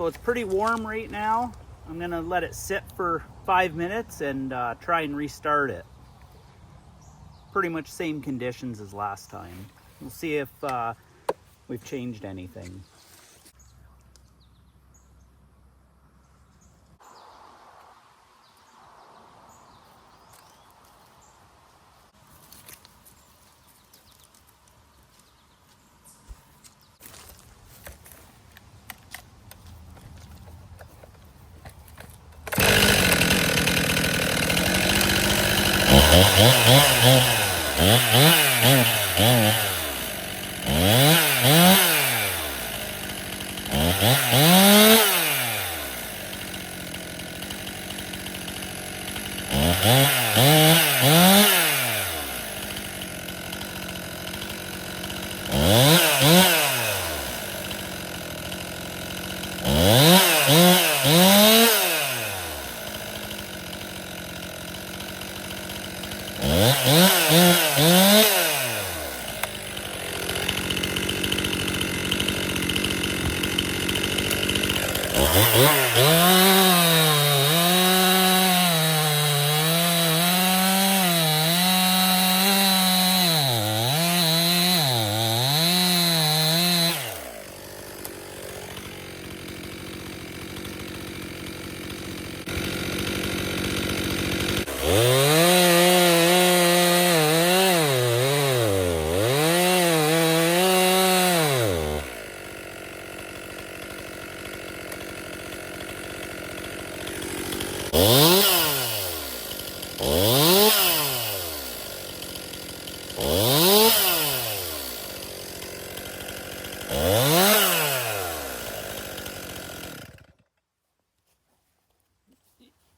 So it's pretty warm right now. I'm gonna let it sit for 5 minutes and try and restart it. Pretty much same conditions as last time. We'll see if we've changed anything.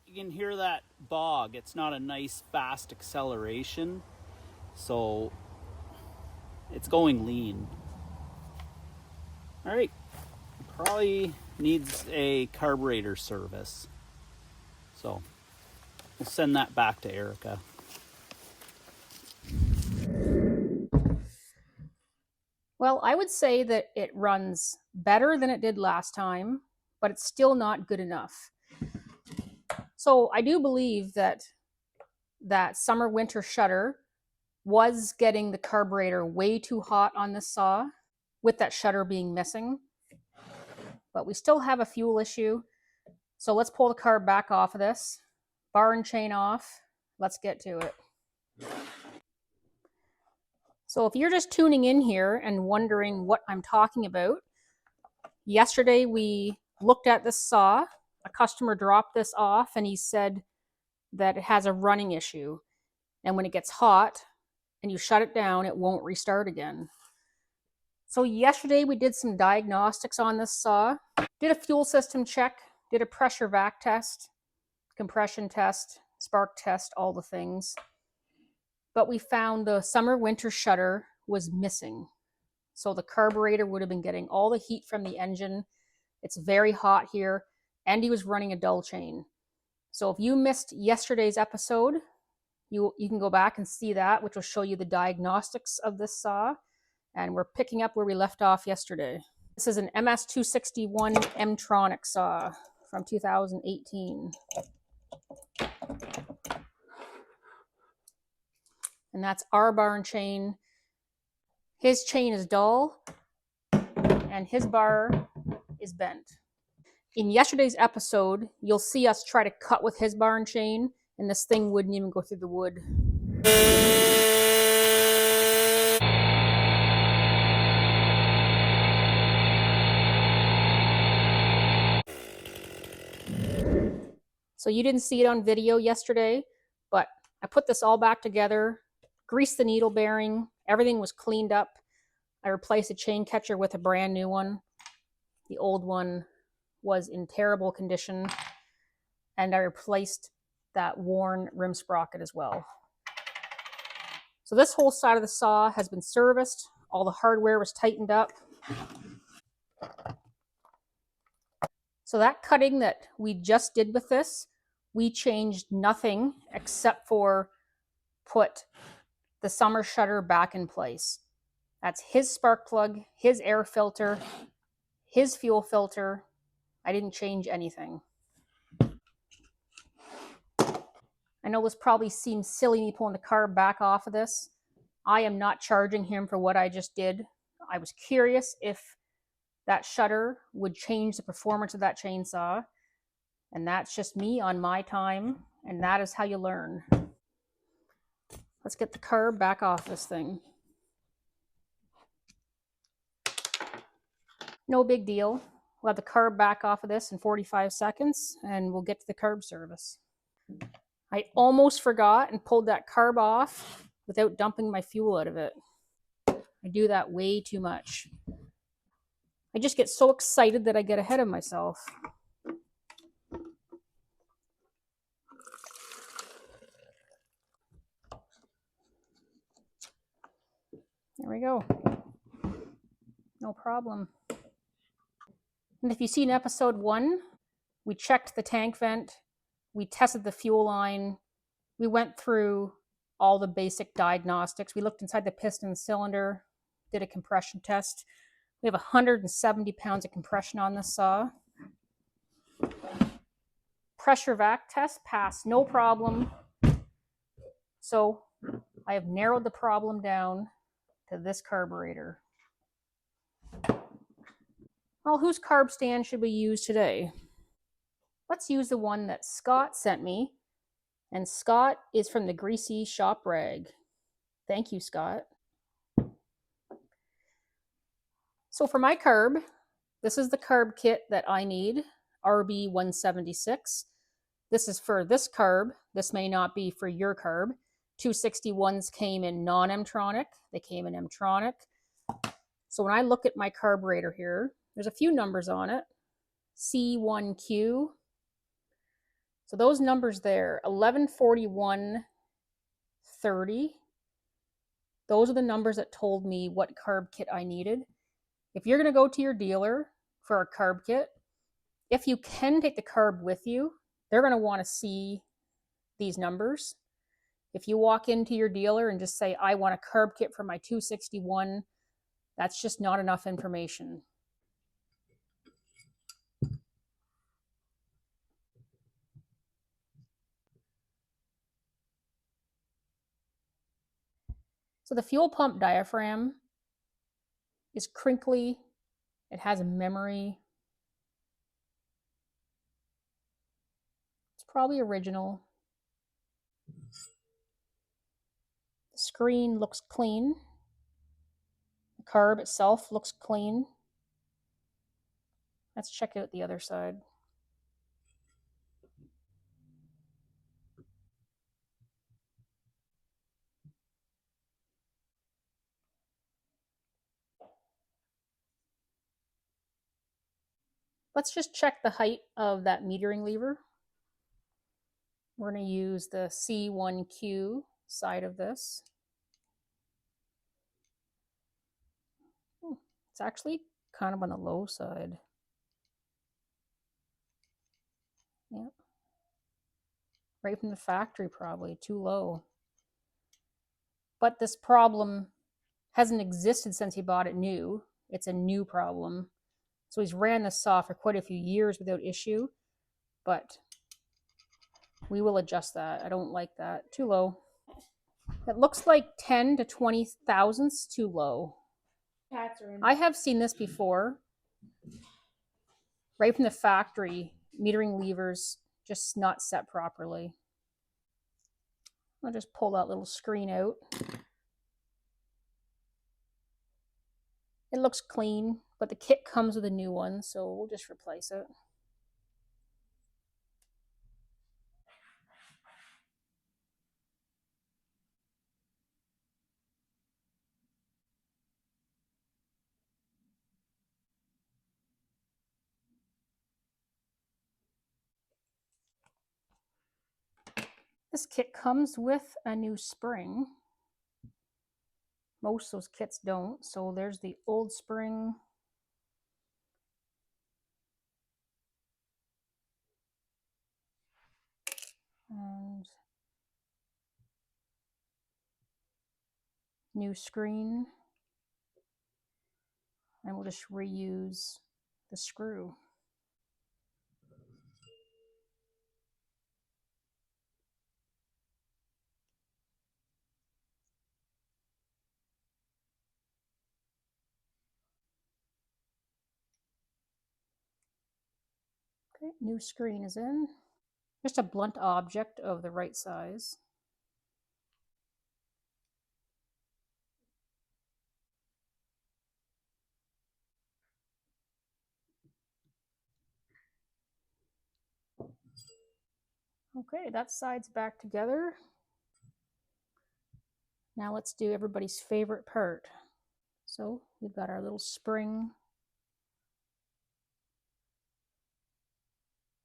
You can hear that bog. It's not a nice fast acceleration, so it's going lean. All right, probably needs a carburetor service, so we'll send that back to Erica. Well, I would say that it runs better than it did last time, but it's still not good enough. So I do believe that that summer-winter shutter was getting the carburetor way too hot on this saw, with that shutter being missing. But we still have a fuel issue. So let's pull the carb back off of this. Bar and chain off. Let's get to it. So if you're just tuning in here and wondering what I'm talking about, yesterday we looked at this saw. A customer dropped this off and he said that it has a running issue. And when it gets hot and you shut it down, it won't restart again. So yesterday we did some diagnostics on this saw, did a fuel system check, did a pressure vac test, compression test, spark test, all the things. But we found the summer-winter shutter was missing. So the carburetor would have been getting all the heat from the engine. It's very hot here, and he was running a dull chain. So if you missed yesterday's episode, you can go back and see that, which will show you the diagnostics of this saw. And we're picking up where we left off yesterday. This is an MS261 MTronic saw from 2018. And that's our bar and chain. His chain is dull, and his bar is bent. In yesterday's episode, you'll see us try to cut with his bar and chain, and this thing wouldn't even go through the wood. So you didn't see it on video yesterday, but I put this all back together, greased the needle bearing, everything was cleaned up. I replaced the chain catcher with a brand new one. The old one was in terrible condition, and I replaced that worn rim sprocket as well. So this whole side of the saw has been serviced. All the hardware was tightened up. So that cutting that we just did with this, we changed nothing except for put the summer shutter back in place. That's his spark plug, his air filter, his fuel filter. I didn't change anything. I know this probably seems silly, me pulling the carb back off of this. I am not charging him for what I just did. I was curious if that shutter would change the performance of that chainsaw. And that's just me on my time. And that is how you learn. Let's get the carb back off this thing. No big deal. We'll have the carb back off of this in 45 seconds and we'll get to the carb service. I almost forgot and pulled that carb off without dumping my fuel out of it. I do that way too much. I just get so excited that I get ahead of myself. There we go. No problem. And if you see in episode 1, we checked the tank vent, we tested the fuel line, we went through all the basic diagnostics. We looked inside the piston cylinder, did a compression test. We have 170 pounds of compression on this saw. Pressure vac test passed, no problem. So I have narrowed the problem down to this carburetor. Well, whose carb stand should we use today? Let's use the one that Scott sent me. And Scott is from the Greasy Shop Rag. Thank you, Scott. So for my carb, this is the carb kit that I need, RB176. This is for this carb. This may not be for your carb. 261s came in non-MTronic. They came in MTronic. So when I look at my carburetor here, there's a few numbers on it. C1Q. So those numbers there, 114130. Those are the numbers that told me what carb kit I needed. If you're going to go to your dealer for a carb kit, if you can take the carb with you, they're going to want to see these numbers. If you walk into your dealer and just say, I want a carb kit for my 261, that's just not enough information. So the fuel pump diaphragm is crinkly. It has a memory. It's probably original. The screen looks clean. The carb itself looks clean. Let's check out the other side. Let's just check the height of that metering lever. We're going to use the C1Q side of this. It's actually kind of on the low side. Yep. Right from the factory, probably too low. But this problem hasn't existed since he bought it new. It's a new problem. So he's ran this saw for quite a few years without issue, but we will adjust that. I don't like that. Too low. It looks like 10 to 20 thousandths too low. I have seen this before. Right from the factory, metering levers just not set properly. I'll just pull that little screen out. It looks clean, but the kit comes with a new one, so we'll just replace it. This kit comes with a new spring. Most of those kits don't, so there's the old spring. And new screen. And we'll just reuse the screw. Okay, new screen is in. Just a blunt object of the right size. Okay, that side's back together. Now let's do everybody's favorite part. So we've got our little spring.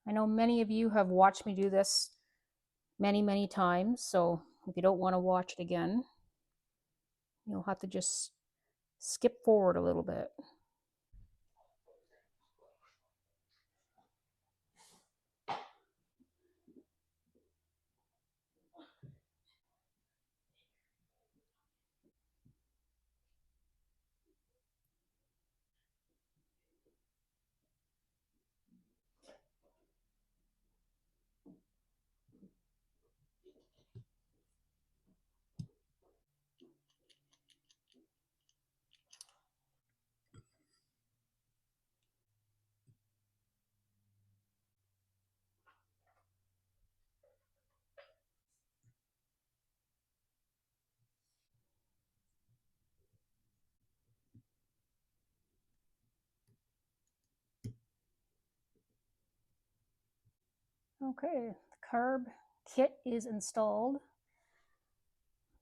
I know many of you have watched me do this many times, so if you don't want to watch it again, you'll have to just skip forward a little bit. Okay, the carb kit is installed.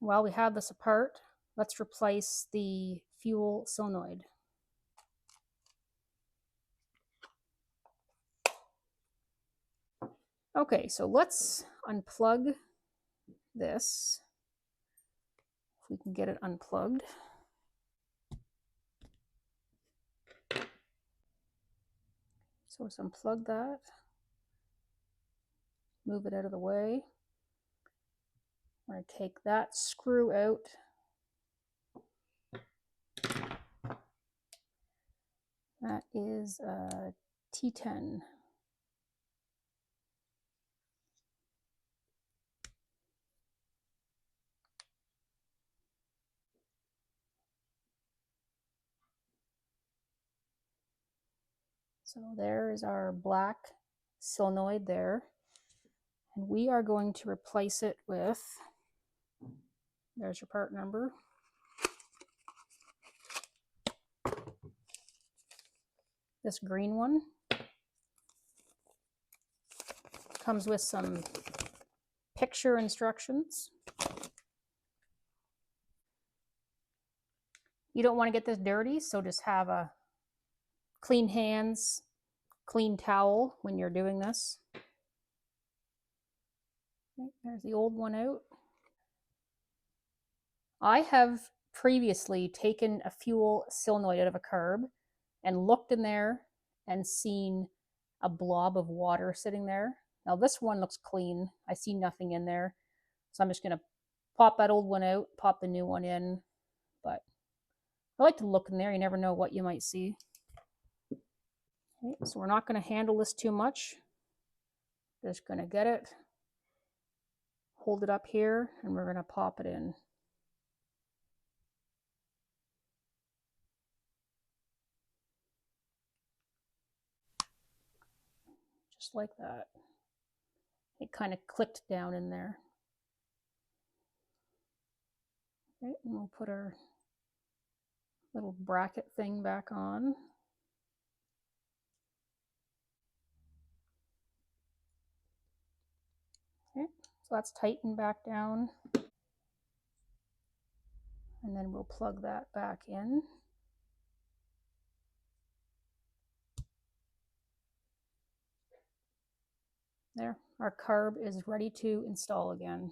While we have this apart, let's replace the fuel solenoid. Okay, so let's unplug this. If we can get it unplugged. So let's unplug that. Move it out of the way. I'm going to take that screw out. That is a T10. So there is our black solenoid there. And we are going to replace it with, there's your part number. This green one. Comes with some picture instructions. You don't want to get this dirty, so just have a clean hands, clean towel when you're doing this. Okay, there's the old one out. I have previously taken a fuel solenoid out of a carb and looked in there and seen a blob of water sitting there. Now this one looks clean. I see nothing in there. So I'm just going to pop that old one out, pop the new one in. But I like to look in there. You never know what you might see. Okay, so we're not going to handle this too much. Just going to get it, hold it up here, and we're going to pop it in. Just like that. It kind of clicked down in there. Okay, and we'll put our little bracket thing back on. Okay, so that's tightened back down. And then we'll plug that back in. There, our carb is ready to install again.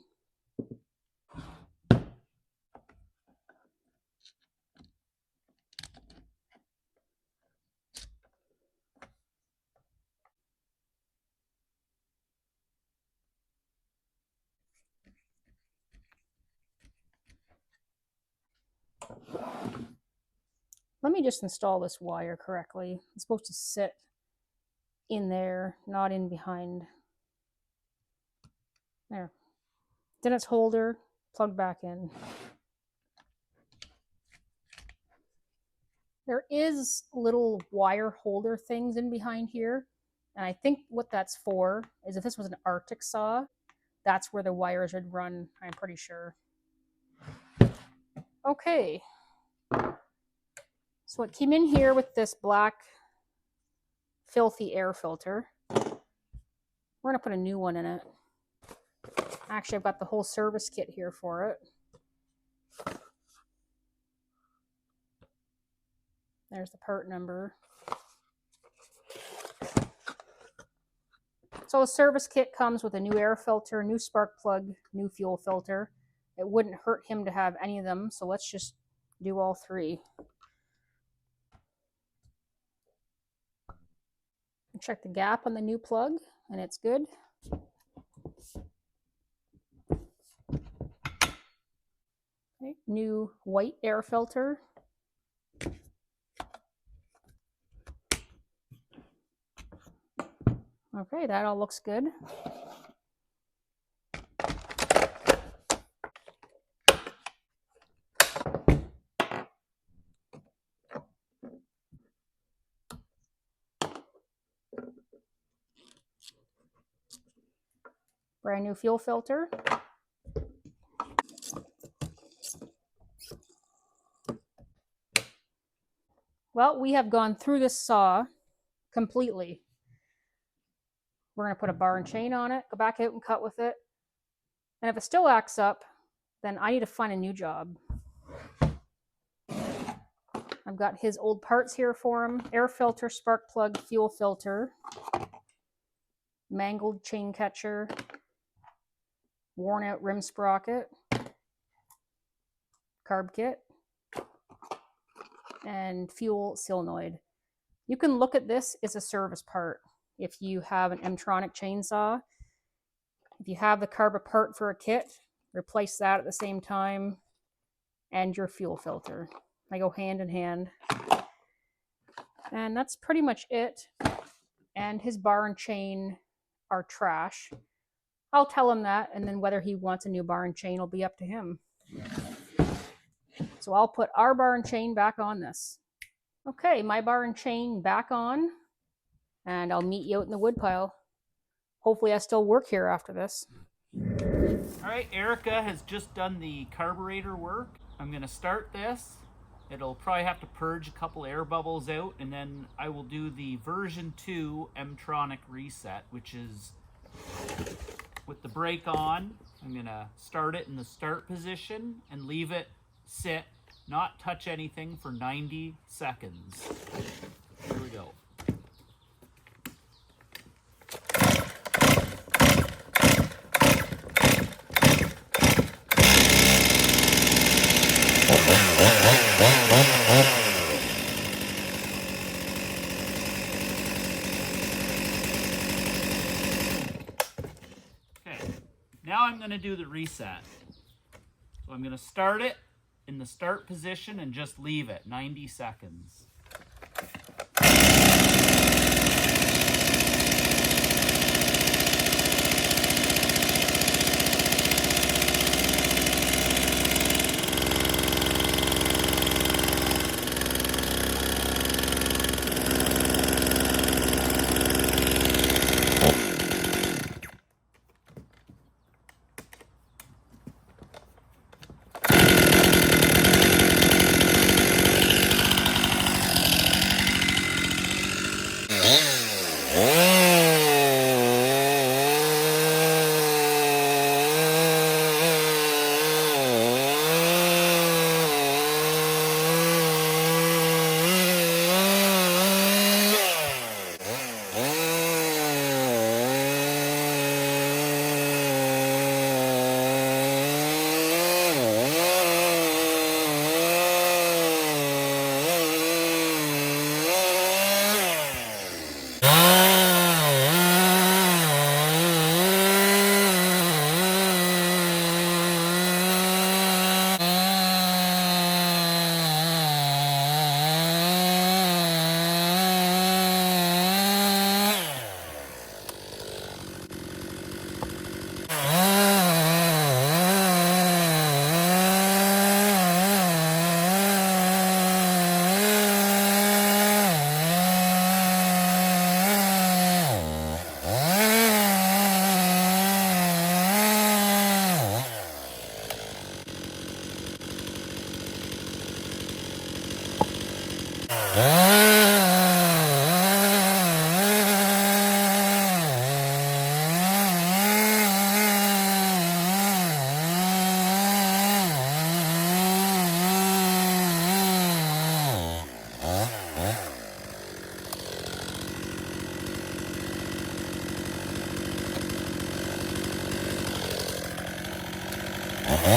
Let me just install this wire correctly. It's supposed to sit in there, not in behind. There. Then its holder, plug back in. There is little wire holder things in behind here, And I think what that's for is if this was an Arctic saw, that's where the wires would run, I'm pretty sure. Okay. So it came in here with this black filthy air filter. We're going to put a new one in it. Actually, I've got the whole service kit here for it. There's the part number. So the service kit comes with a new air filter, new spark plug, new fuel filter. It wouldn't hurt him to have any of them, so let's just do all three. Check the gap on the new plug, and it's good. Okay, new white air filter. Okay, that all looks good. Brand new fuel filter. Well, we have gone through this saw completely. We're going to put a bar and chain on it, go back out and cut with it. And if it still acts up, then I need to find a new job. I've got his old parts here for him. Air filter, spark plug, fuel filter, mangled chain catcher, worn out rim sprocket, carb kit, and fuel solenoid. You can look at this as a service part. If you have an MTronic chainsaw, if you have the carb part for a kit, replace that at the same time, and your fuel filter. They go hand in hand. And that's pretty much it. And his bar and chain are trash. I'll tell him that, and then whether he wants a new bar and chain will be up to him. So I'll put our bar and chain back on this. Okay, my bar and chain back on, and I'll meet you out in the woodpile. Hopefully I still work here after this. All right, Erica has just done the carburetor work. I'm gonna start this. It'll probably have to purge a couple air bubbles out, and then I will do the version 2 MTronic reset, which is with the brake on. I'm gonna start it in the start position and leave it sit, not touch anything for 90 seconds. Here we go. Okay, now I'm going to do the reset. So I'm going to start it in the start position and just leave it 90 seconds. I'm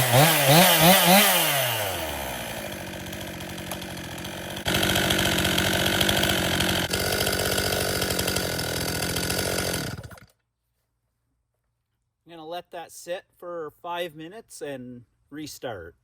going to let that sit for 5 minutes and restart.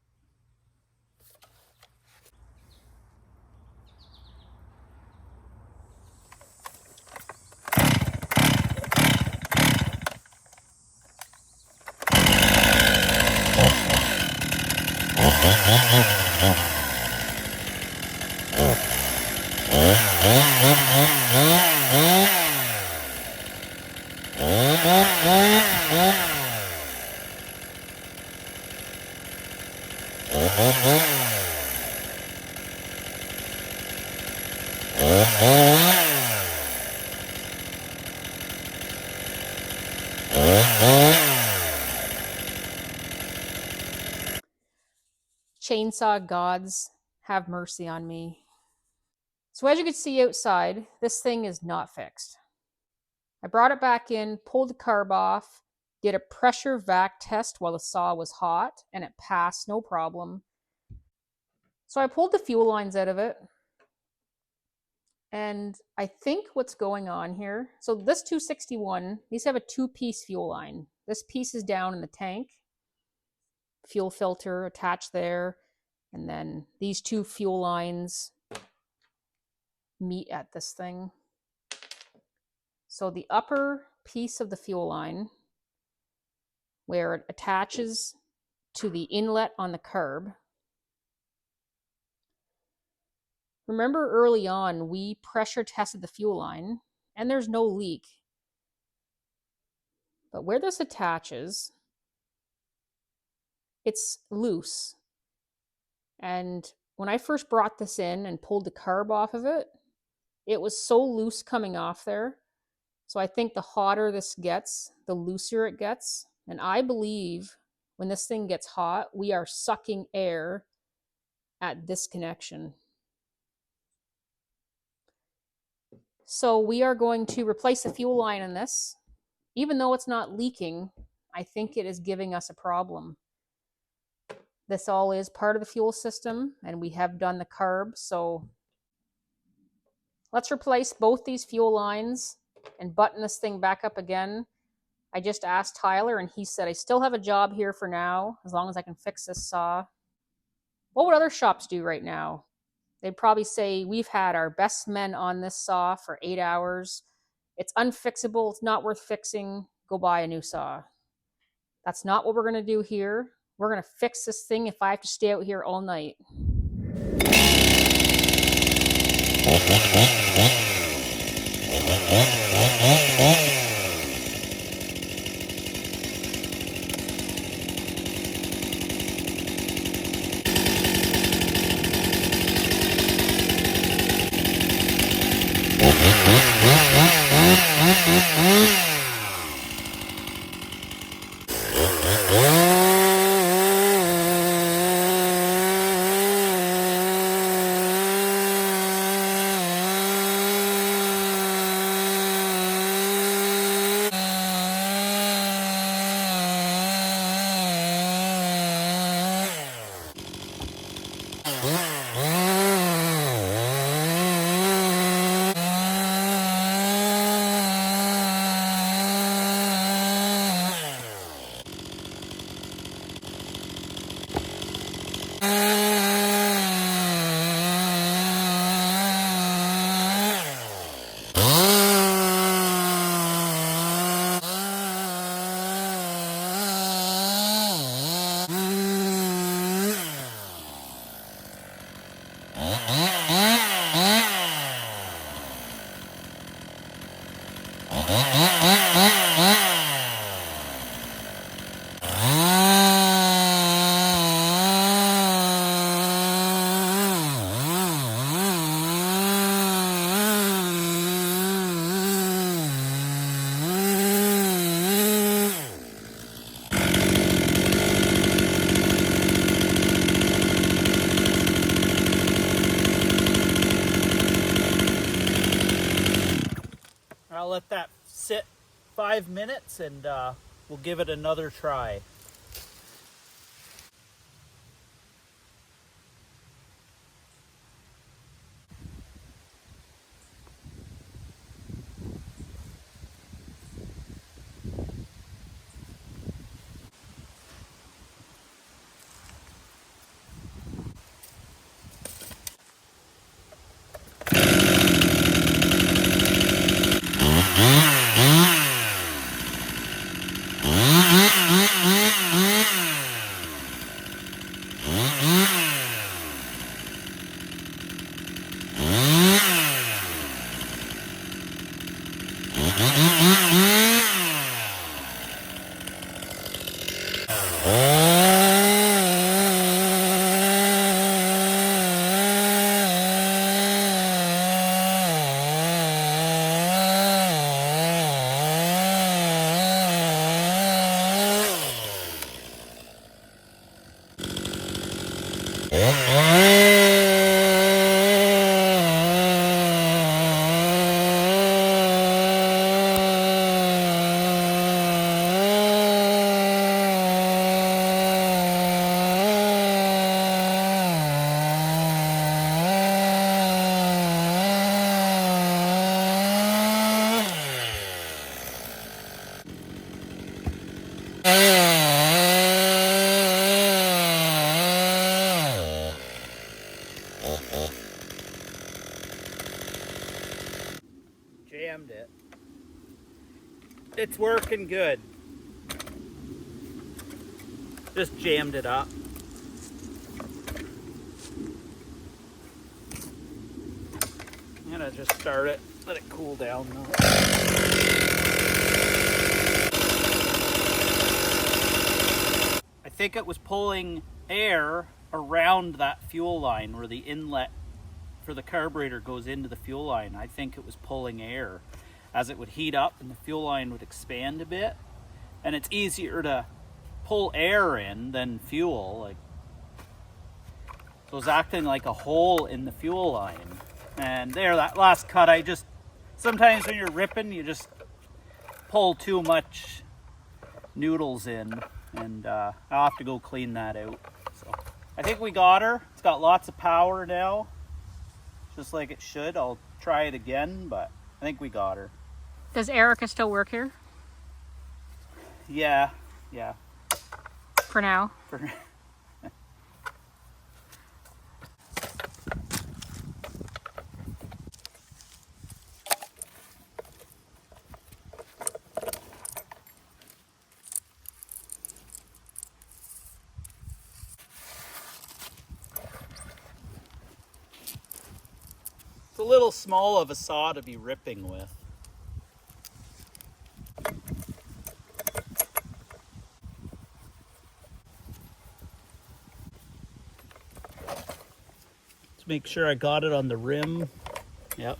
Chainsaw gods, have mercy on me. So as you can see outside, this thing is not fixed. I brought it back in, pulled the carb off, did a pressure vac test while the saw was hot, and it passed no problem. So I pulled the fuel lines out of it, and I think what's going on here, so this 261, these have a two-piece fuel line. This piece is down in the tank, fuel filter attached there, and then these two fuel lines meet at this thing. So the upper piece of the fuel line, where it attaches to the inlet on the carb, remember early on we pressure tested the fuel line and there's no leak. But where this attaches, it's loose. And when I first brought this in and pulled the carb off of it, it was so loose coming off there. So I think the hotter this gets, the looser it gets. And I believe when this thing gets hot, we are sucking air at this connection. So we are going to replace the fuel line in this. Even though it's not leaking, I think it is giving us a problem. This all is part of the fuel system, and we have done the carb. So let's replace both these fuel lines and button this thing back up again. I just asked Tyler, and he said, I still have a job here for now, as long as I can fix this saw. What would other shops do right now? They'd probably say, we've had our best men on this saw for 8 hours. It's unfixable. It's not worth fixing. Go buy a new saw. That's not what we're going to do here. We're going to fix this thing if I have to stay out here all night. I'll let that sit 5 minutes and we'll give it another try. it's working good. Just jammed it up. I'm gonna just start it, let it cool down though. I think it was pulling air around that fuel line where the inlet for the carburetor goes into the fuel line. I think it was pulling air as it would heat up and the fuel line would expand a bit. And it's easier to pull air in than fuel. Like, so it's acting like a hole in the fuel line. And there, that last cut, sometimes when you're ripping, you just pull too much noodles in, and I'll have to go clean that out. So I think we got her. It's got lots of power now, just like it should. I'll try it again, but I think we got her. Does Erica still work here? Yeah. For now? It's a little small of a saw to be ripping with. Let's make sure I got it on the rim. Yep.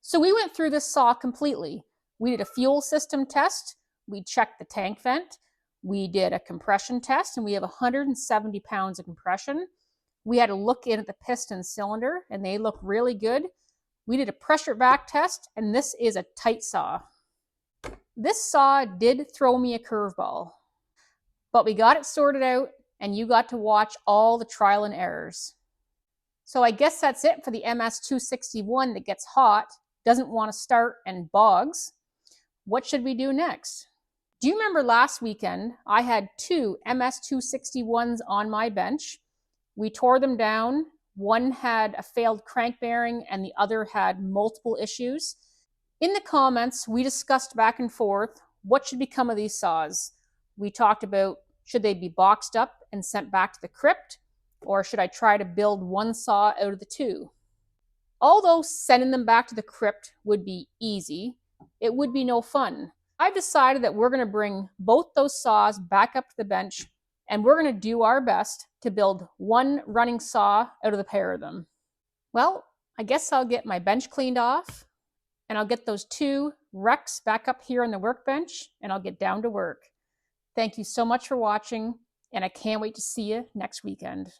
So we went through this saw completely. We did a fuel system test, we checked the tank vent, we did a compression test, and we have 170 pounds of compression. We had a look in at the piston cylinder, and they look really good. We did a pressure back test, and this is a tight saw. This saw did throw me a curveball, but we got it sorted out, and you got to watch all the trial and errors. So I guess that's it for the MS261 that gets hot, doesn't want to start, and bogs. What should we do next? Do you remember last weekend I had two MS261s on my bench? We tore them down. One had a failed crank bearing and the other had multiple issues. In the comments, we discussed back and forth what should become of these saws. We talked about, should they be boxed up and sent back to the crypt, or should I try to build one saw out of the two? Although sending them back to the crypt would be easy, it would be no fun. I've decided that we're going to bring both those saws back up to the bench, and we're going to do our best to build one running saw out of the pair of them. Well, I guess I'll get my bench cleaned off, and I'll get those two wrecks back up here on the workbench, and I'll get down to work. Thank you so much for watching, and I can't wait to see you next weekend.